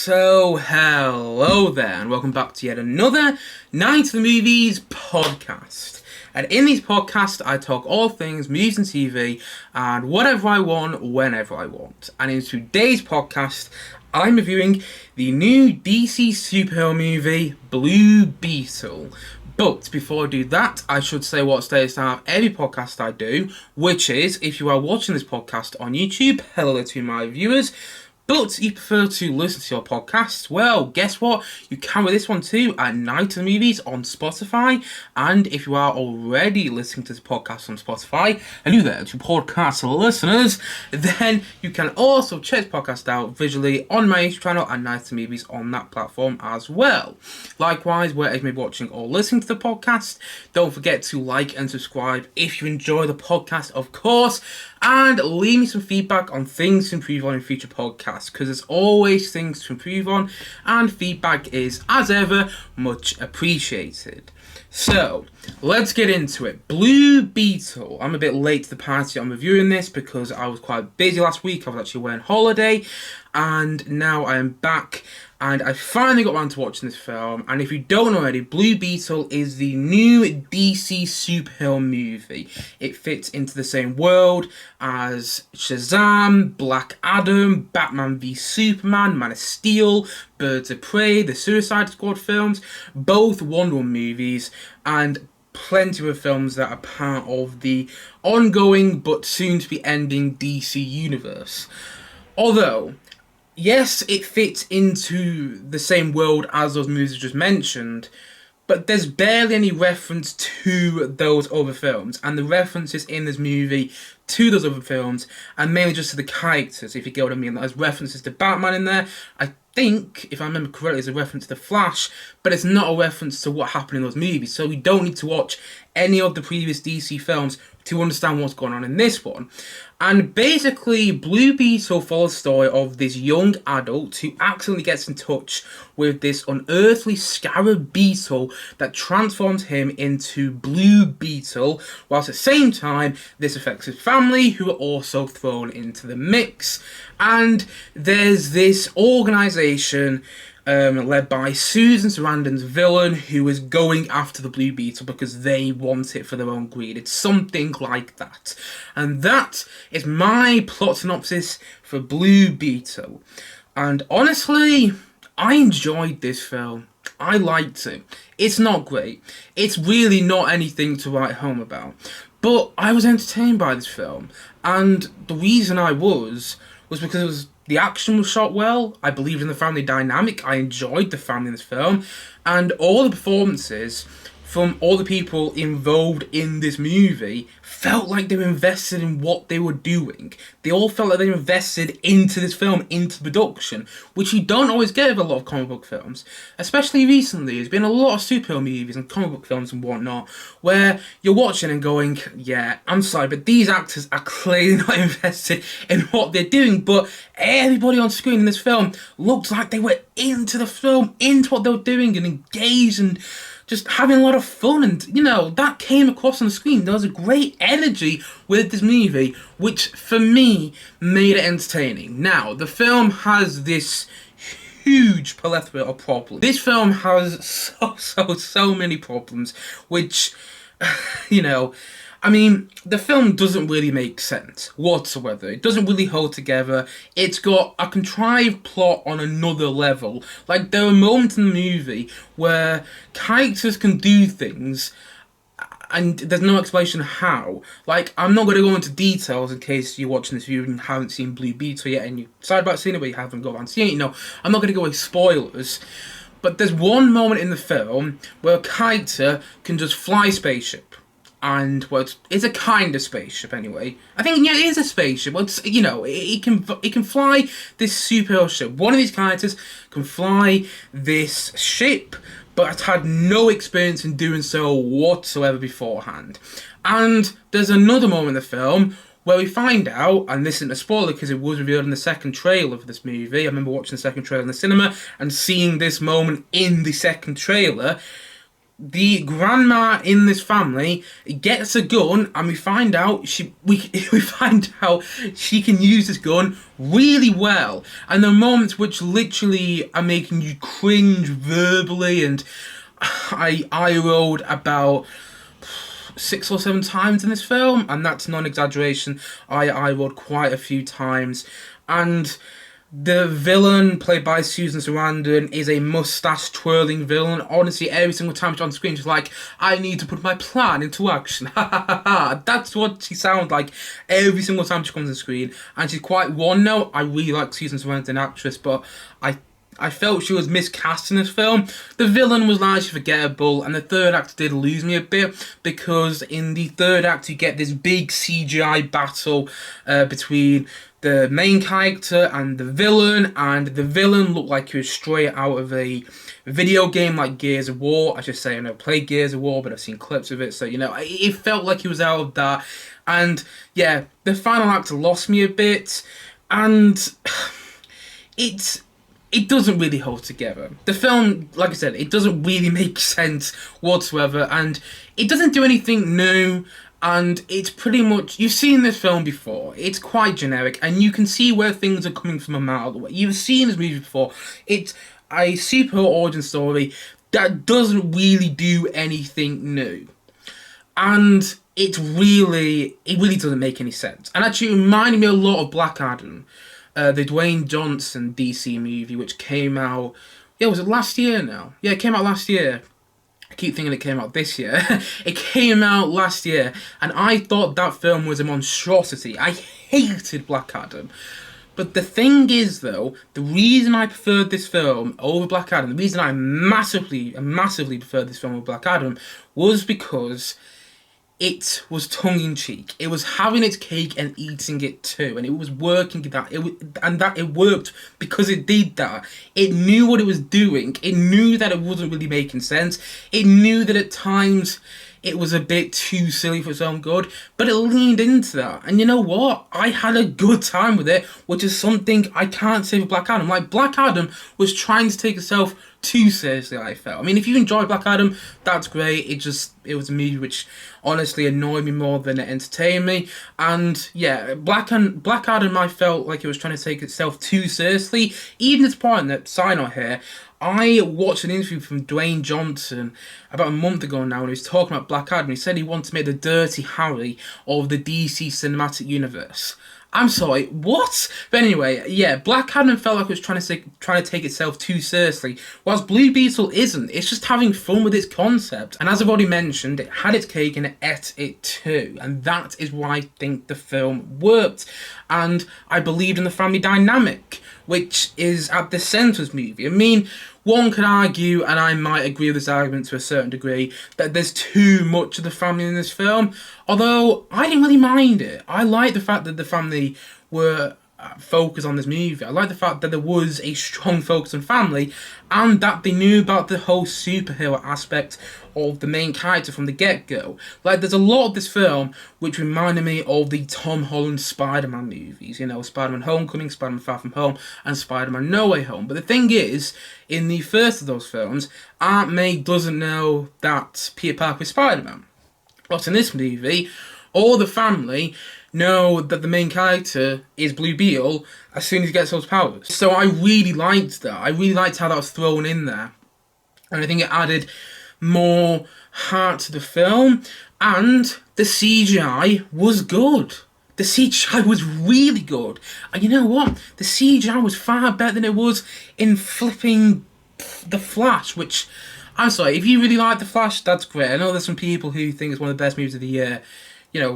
So, hello there, and welcome back to yet another Night of the Movies podcast. And in these podcasts, I talk all things movies and TV, and whatever I want, whenever I want. And in today's podcast, I'm reviewing the new DC superhero movie, Blue Beetle. But before I do that, I should say what stays out of every podcast I do, which is, if you are watching this podcast on YouTube, hello to my viewers. But you prefer to listen to your podcasts, well, guess what? You can with this one too at Night of the Movies on Spotify. And if you are already listening to this podcast on Spotify, hello there to podcast listeners, then you can also check the podcast out visually on my YouTube channel and Night of the Movies on that platform as well. Likewise, wherever you may be watching or listening to the podcast, don't forget to like and subscribe if you enjoy the podcast, of course. And leave me some feedback on things to improve on in future podcasts, because there's always things to improve on, and feedback is, as ever, much appreciated. So, let's get into it. Blue Beetle. I'm a bit late to the party on reviewing this because I was quite busy last week. I was actually away on holiday, and now I am back, and I finally got around to watching this film. And if you don't know already, Blue Beetle is the new DC superhero movie. It fits into the same world as Shazam, Black Adam, Batman v Superman, Man of Steel, Birds of Prey, the Suicide Squad films, both Wonder Woman movies, and plenty of films that are part of the ongoing but soon to be ending DC universe. Although, yes, it fits into the same world as those movies I just mentioned, but there's barely any reference to those other films, and the references in this movie to those other films are mainly just to the characters, if you get what I mean. There's references to Batman in there. I think, if I remember correctly, there's a reference to The Flash, but it's not a reference to what happened in those movies, so we don't need to watch any of the previous DC films to understand what's going on in this one. And basically, Blue Beetle follows the story of this young adult who accidentally gets in touch with this unearthly scarab beetle that transforms him into Blue Beetle, whilst at the same time, this affects his family, who are also thrown into the mix. And there's this organisation led by Susan Sarandon's villain, who is going after the Blue Beetle because they want it for their own greed. It's something like that. And that is my plot synopsis for Blue Beetle. And honestly, I enjoyed this film. I liked it. It's not great. It's really not anything to write home about. But I was entertained by this film. And the reason I was because the action was shot well. I believed in the family dynamic. I enjoyed the family in this film. And all the performances from all the people involved in this movie felt like they were invested in what they were doing. They all felt like they were invested into this film, into production, which you don't always get with a lot of comic book films. Especially recently, there's been a lot of superhero movies and comic book films and whatnot, where you're watching and going, yeah, I'm sorry, but these actors are clearly not invested in what they're doing. But everybody on screen in this film looked like they were into the film, into what they were doing, and engaged and just having a lot of fun. And, you know, that came across on the screen. There was a great energy with this movie, which, for me, made it entertaining. Now, the film has this huge plethora of problems. This film has so many problems, which, you know, I mean, the film doesn't really make sense whatsoever. It doesn't really hold together. It's got a contrived plot on another level. Like, there are moments in the movie where characters can do things and there's no explanation how. Like, I'm not going to go into details in case you're watching this video and haven't seen Blue Beetle yet and you decided about seeing it but you haven't got around seeing it. You know, I'm not going to go with spoilers. But there's one moment in the film where a character can just fly a spaceship. And, well, it's a kind of spaceship anyway. I think, yeah, it is a spaceship. Well, it's, you know, it can fly this superhero ship. One of these characters can fly this ship, but has had no experience in doing so whatsoever beforehand. And there's another moment in the film where we find out, and this isn't a spoiler because it was revealed in the second trailer for this movie. I remember watching the second trailer in the cinema and seeing this moment in the second trailer. the grandma in this family gets a gun, and we find out we find out she can use this gun really well. And the moments which literally are making you cringe verbally, and I rolled about 6 or 7 times in this film, and that's non-exaggeration. I rolled quite a few times, and the villain, played by Susan Sarandon, is a mustache-twirling villain. Honestly, every single time she's on screen, she's like, I need to put my plan into action. Ha ha ha ha. That's what she sounds like every single time she comes on screen. And she's quite one-note. I really like Susan Sarandon, an actress, but I felt she was miscast in this film. The villain was largely forgettable, and the third act did lose me a bit, because in the third act you get this big CGI battle between the main character and the villain looked like he was straight out of a video game like Gears of War. I should say, I never played Gears of War, but I've seen clips of it, so it felt like he was out of that. And yeah, the final act lost me a bit, and it doesn't really hold together. The film, like I said, it doesn't really make sense whatsoever, and it doesn't do anything new, and it's pretty much, you've seen this film before, it's quite generic, and you can see where things are coming from a mile away. You've seen this movie before. It's a superhero origin story that doesn't really do anything new. And it really doesn't make any sense. And actually it reminded me a lot of Black Adam, the Dwayne Johnson DC movie, which came out, was it last year now? Yeah, it came out last year. I keep thinking it came out this year. It came out last year, and I thought that film was a monstrosity. I hated Black Adam. But the thing is, though, the reason I preferred this film over Black Adam, the reason I massively preferred this film over Black Adam, was because it was tongue-in-cheek. It was having its cake and eating it too, and it was working that. It worked because it did that. It knew what it was doing. It knew that it wasn't really making sense. It knew that at times it was a bit too silly for its own good, but it leaned into that. And you know what? I had a good time with it, which is something I can't say for Black Adam. Like, Black Adam was trying to take itself too seriously, I felt. I mean, if you enjoy Black Adam, that's great. It was a movie which honestly annoyed me more than it entertained me. And yeah, Black Adam, I felt like it was trying to take itself too seriously. Even to the point that, side note here, I watched an interview from Dwayne Johnson about a month ago now, when he was talking about Black Adam. He said he wanted to make the Dirty Harry of the DC cinematic universe. I'm sorry, what? But anyway, yeah, Black Adam felt like it was trying to take itself too seriously, whilst Blue Beetle isn't. It's just having fun with its concept. And as I've already mentioned, it had its cake and it ate it too. And that is why I think the film worked. And I believed in the family dynamic, which is at the centre of this movie. I mean, one could argue, and I might agree with this argument to a certain degree, that there's too much of the family in this film. Although, I didn't really mind it. I like the fact that the family were focused on this movie. I like the fact that there was a strong focus on family, and that they knew about the whole superhero aspect of the main character from the get-go. Like, there's a lot of this film which reminded me of the Tom Holland Spider-Man movies. Spider-Man Homecoming, Spider-Man Far From Home, and Spider-Man No Way Home. But the thing is, in the first of those films, Aunt May doesn't know that Peter Parker is Spider-Man. But in this movie, all the family know that the main character is Blue Beetle as soon as he gets those powers. So I really liked that. I really liked how that was thrown in there. And I think it added more heart to the film. And the CGI was good. The CGI was really good. And you know what? The CGI was far better than it was in flipping The Flash, which, I'm sorry, if you really like The Flash, that's great. I know there's some people who think it's one of the best movies of the year.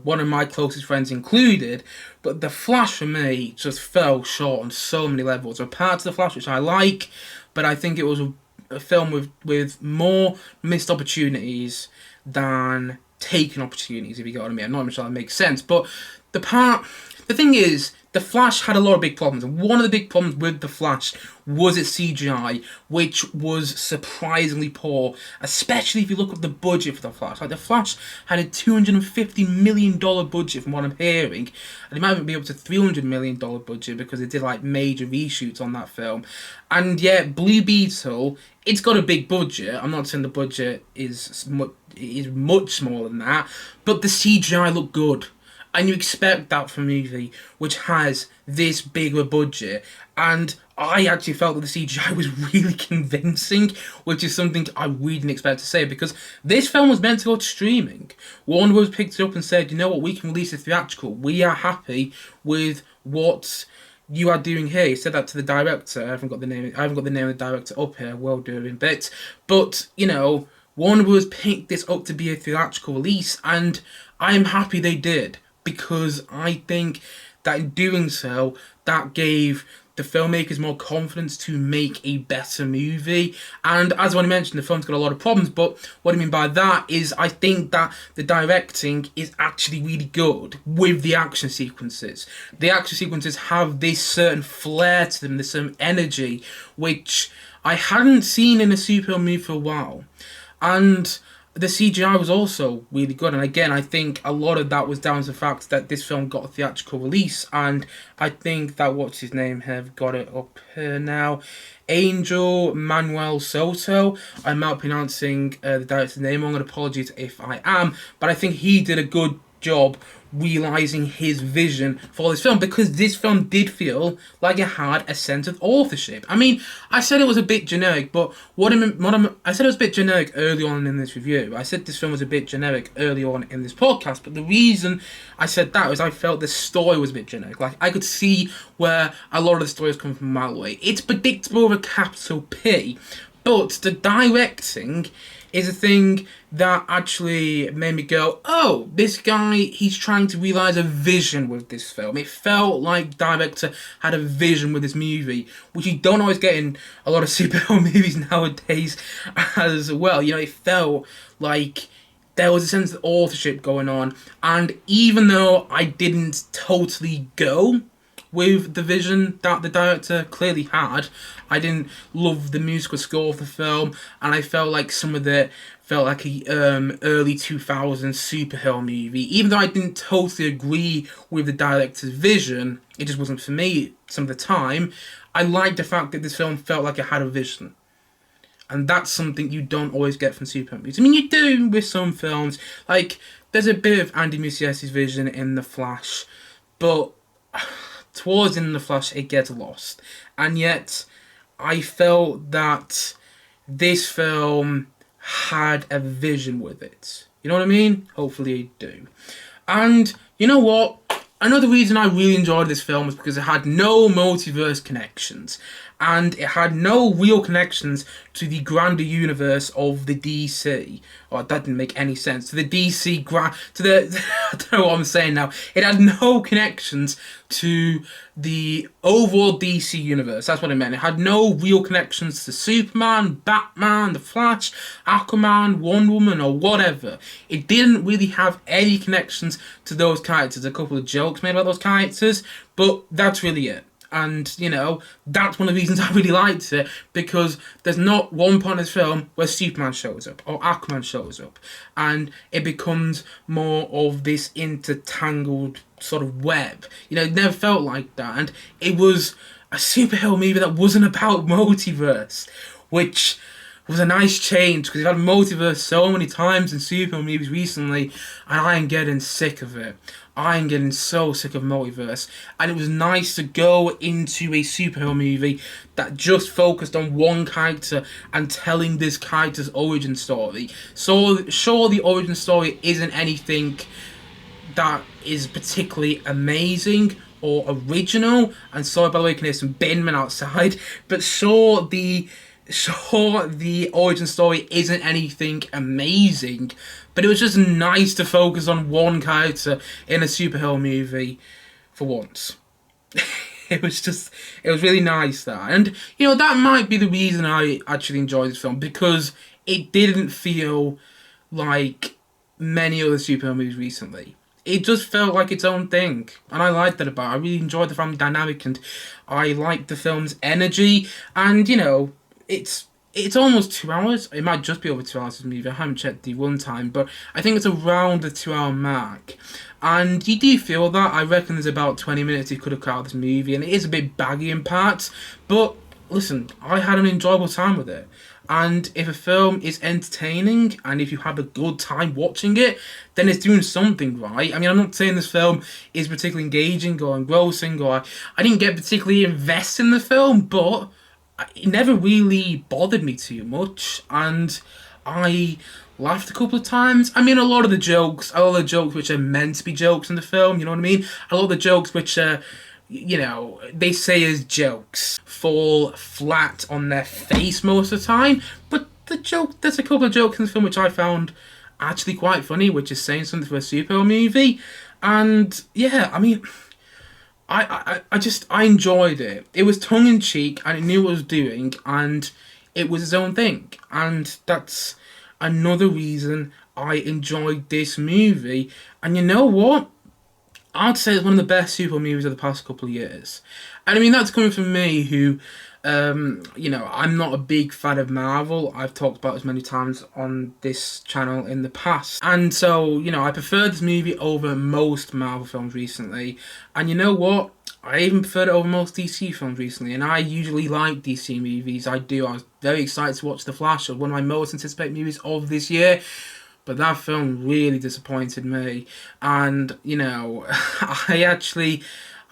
One of my closest friends included, but The Flash for me just fell short on so many levels. There are parts of The Flash which I like, but I think it was a film with more missed opportunities than taken opportunities, if you get what I mean. I'm not even sure that makes sense, but the part the thing is, The Flash had a lot of big problems, and one of the big problems with The Flash was its CGI, which was surprisingly poor, especially if you look at the budget for The Flash. Like, The Flash had a $250 million budget from what I'm hearing, and it might even be up to $300 million budget because they did, like, major reshoots on that film. And yet, Blue Beetle, it's got a big budget. I'm not saying the budget is much smaller than that, but the CGI looked good. And you expect that from a movie which has this big of a budget. And I actually felt that the CGI was really convincing, which is something I really didn't expect to say, because this film was meant to go to streaming. Warner Bros. Picked it up and said, you know what, we can release a theatrical. We are happy with what you are doing here. He said that to the director. I haven't got the name of the director up here. Well doing bit. But, you know, Warner Bros. Picked this up to be a theatrical release, and I'm happy they did. Because I think that in doing so, that gave the filmmakers more confidence to make a better movie. And as I mentioned, the film's got a lot of problems, but what I mean by that is I think that the directing is actually really good with the action sequences. The action sequences have this certain flair to them, this certain energy, which I hadn't seen in a superhero movie for a while. And the CGI was also really good, and again, I think a lot of that was down to the fact that this film got a theatrical release, and I think that, what's his name, have got it up here now, Angel Manuel Soto, I'm not pronouncing the director's name wrong, and apologies if I am, but I think he did a good job realising his vision for this film, because this film did feel like it had a sense of authorship. I mean, I said it was a bit generic, but I said it was a bit generic early on in this review. I said this film was a bit generic early on in this podcast, but the reason I said that was I felt the story was a bit generic. Like, I could see where a lot of the stories come from a mile away. It's predictable with a capital P, but the directing is a thing that actually made me go, oh, this guy, he's trying to realise a vision with this film. It felt like director had a vision with this movie, which you don't always get in a lot of superhero movies nowadays as well. You know, it felt like there was a sense of authorship going on, and even though I didn't totally go with the vision that the director clearly had, I didn't love the musical score of the film, and I felt like some of it felt like a early 2000s superhero movie. Even though I didn't totally agree with the director's vision, it just wasn't for me some of the time, I liked the fact that this film felt like it had a vision. And that's something you don't always get from superhero movies. I mean, you do with some films. Like, there's a bit of Andy Muschietti's vision in The Flash, but towards in The Flash, it gets lost. And yet, I felt that this film had a vision with it. You know what I mean? Hopefully I do. And you know what? Another reason I really enjoyed this film was because it had no multiverse connections. And it had no real connections to the grander universe of the DC. Oh, that didn't make any sense. To the DC, I don't know what I'm saying now. It had no connections to the overall DC universe. That's what I meant. It had no real connections to Superman, Batman, The Flash, Aquaman, Wonder Woman, or whatever. It didn't really have any connections to those characters. A couple of jokes made about those characters, but that's really it. And, you know, that's one of the reasons I really liked it, because there's not one point in this film where Superman shows up or Aquaman shows up, and it becomes more of this intertangled sort of web. You know, it never felt like that, and it was a superhero movie that wasn't about multiverse, which was a nice change, because we've had multiverse so many times in superhero movies recently, and I am getting sick of it. I am getting so sick of multiverse, and it was nice to go into a superhero movie that just focused on one character and telling this character's origin story. So, sure, the origin story isn't anything that is particularly amazing or original, and sorry, by the way, you can hear some binmen outside, but sure, the origin story isn't anything amazing, but it was just nice to focus on one character in a superhero movie for once. It was really nice that. And, you know, that might be the reason I actually enjoyed this film, because it didn't feel like many other superhero movies recently. it just felt like its own thing, and I liked that about it. I really enjoyed the family dynamic, and I liked the film's energy. And it's almost 2 hours. It might just be over 2 hours this movie. I haven't checked the runtime, but I think it's around the 2 hour mark. And you do feel that. I reckon there's about 20 minutes you could have cut out of this movie, and it is a bit baggy in parts. But listen, I had an enjoyable time with it. And if a film is entertaining and if you have a good time watching it, then it's doing something right. I mean, I'm not saying this film is particularly engaging or engrossing, or I didn't get particularly invested in the film, but it never really bothered me too much. And I laughed a couple of times. I mean, a lot of the jokes which are meant to be jokes in the film, you know what I mean? A lot of the jokes which are, they say as jokes fall flat on their face most of the time. But there's a couple of jokes in the film which I found actually quite funny, which is saying something for a superhero movie. And yeah, I mean, I enjoyed it. It was tongue in cheek, and it knew what it was doing, and it was its own thing. And that's another reason I enjoyed this movie. And you know what? I'd say it's one of the best superhero movies of the past couple of years. And I mean, that's coming from me who, I'm not a big fan of Marvel. I've talked about this many times on this channel in the past. And so, I preferred this movie over most Marvel films recently. And you know what? I even preferred it over most DC films recently. And I usually like DC movies. I do. I was very excited to watch The Flash, one of my most anticipated movies of this year. But that film really disappointed me. And,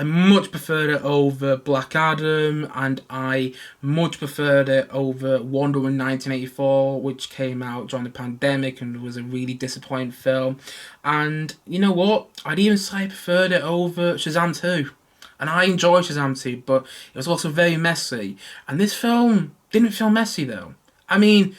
I much preferred it over Black Adam, and I much preferred it over Wonder Woman 1984, which came out during the pandemic and was a really disappointing film. And you know what? I'd even say I preferred it over Shazam 2. And I enjoyed Shazam 2, but it was also very messy. And this film didn't feel messy, though. I mean,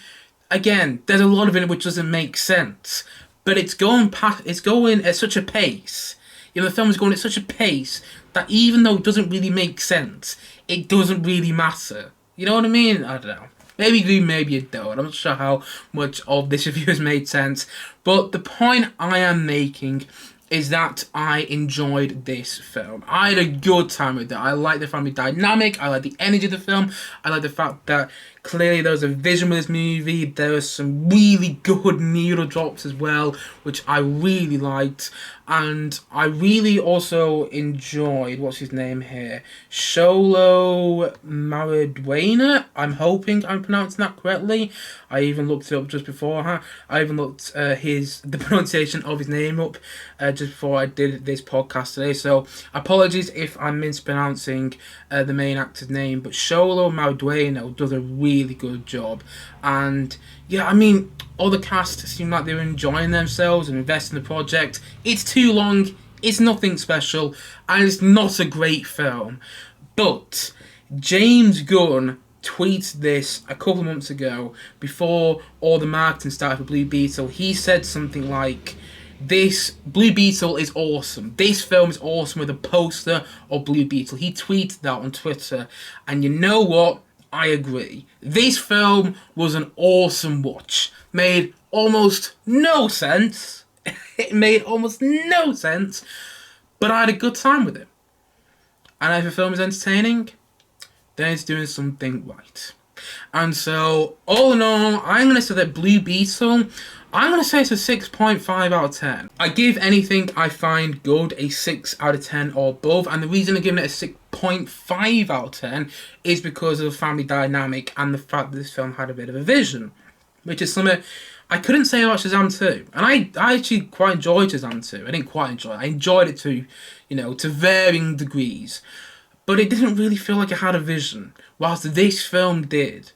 again, there's a lot of it which doesn't make sense, but it's going at such a pace. The film is going at such a pace that even though it doesn't really make sense, it doesn't really matter. You know what I mean? I don't know. Maybe you do, maybe you don't. I'm not sure how much of this review has made sense, but the point I am making is that I enjoyed this film. I had a good time with it. I like the family dynamic. I like the energy of the film. I like the fact that clearly there was a vision with this movie. There was some really good needle drops as well, which I really liked. And I really also enjoyed, what's his name here? Sholo Maradwana. I'm hoping I'm pronouncing that correctly. I even looked it up just before. I even looked the pronunciation of his name up just before I did this podcast today. So apologies if I'm mispronouncing the main actor's name, but Sholo Maradwana does a really good job. And yeah, I mean, all the cast seemed like they were enjoying themselves and investing in the project. It's too long, it's nothing special, and it's not a great film. But James Gunn tweeted this a couple of months ago before all the marketing started for Blue Beetle. He said something like, "This Blue Beetle is awesome. This film is awesome," with a poster of Blue Beetle. He tweeted that on Twitter, and you know what? I agree. This film was an awesome watch. Made almost no sense. It made almost no sense, but I had a good time with it. And if a film is entertaining, then it's doing something right. And so, all in all, I'm going to say that Blue Beetle, I'm going to say it's a 6.5 out of 10. I give anything I find good a 6 out of 10 or above, and the reason I'm giving it a 6.5 out of 10 is because of the family dynamic and the fact that this film had a bit of a vision, which is something I couldn't say about Shazam 2. And I actually quite enjoyed Shazam 2. I didn't quite enjoy it. I enjoyed it to varying degrees. But it didn't really feel like it had a vision, whilst this film did.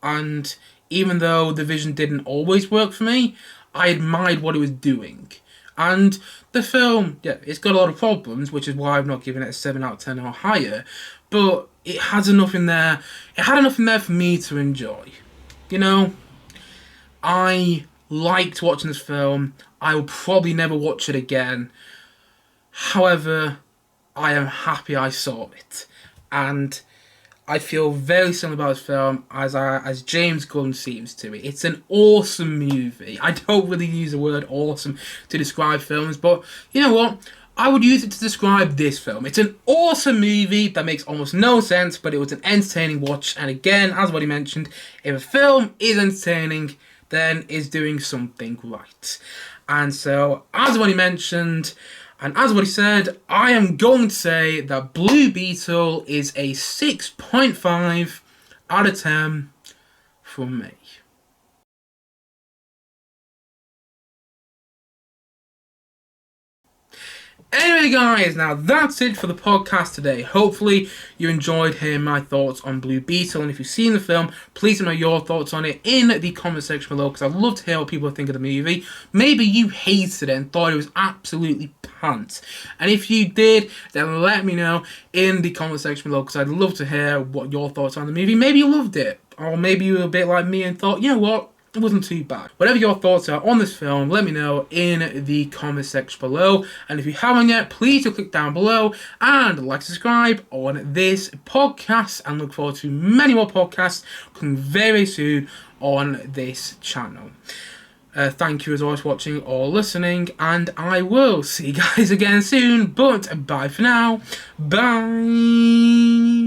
And even though the vision didn't always work for me, I admired what it was doing. And the film, yeah, it's got a lot of problems, which is why I'm not giving it a 7 out of 10 or higher. But it has enough in there. It had enough in there for me to enjoy. I liked watching this film. I will probably never watch it again. However, I am happy I saw it. And I feel very similar about this film as James Gunn seems to. It's an awesome movie. I don't really use the word awesome to describe films, but you know what? I would use it to describe this film. It's an awesome movie that makes almost no sense, but it was an entertaining watch. And again, as what he mentioned, if a film is entertaining, then it's doing something right. And so, as what he mentioned, and as what he said, I am going to say that Blue Beetle is a 6.5 out of 10 from me. Anyway guys, now that's it for the podcast today. Hopefully you enjoyed hearing my thoughts on Blue Beetle, and if you've seen the film, please let me know your thoughts on it in the comment section below, because I'd love to hear what people think of the movie. Maybe you hated it and thought it was absolutely pants, and if you did, then let me know in the comment section below, because I'd love to hear what your thoughts are on the movie. Maybe you loved it, or maybe you were a bit like me and thought, you know what, it wasn't too bad. Whatever your thoughts are on this film, let me know in the comment section below. And if you haven't yet, please do click down below and like, subscribe on this podcast. And look forward to many more podcasts coming very soon on this channel. Thank you as always for watching or listening. And I will see you guys again soon. But bye for now. Bye.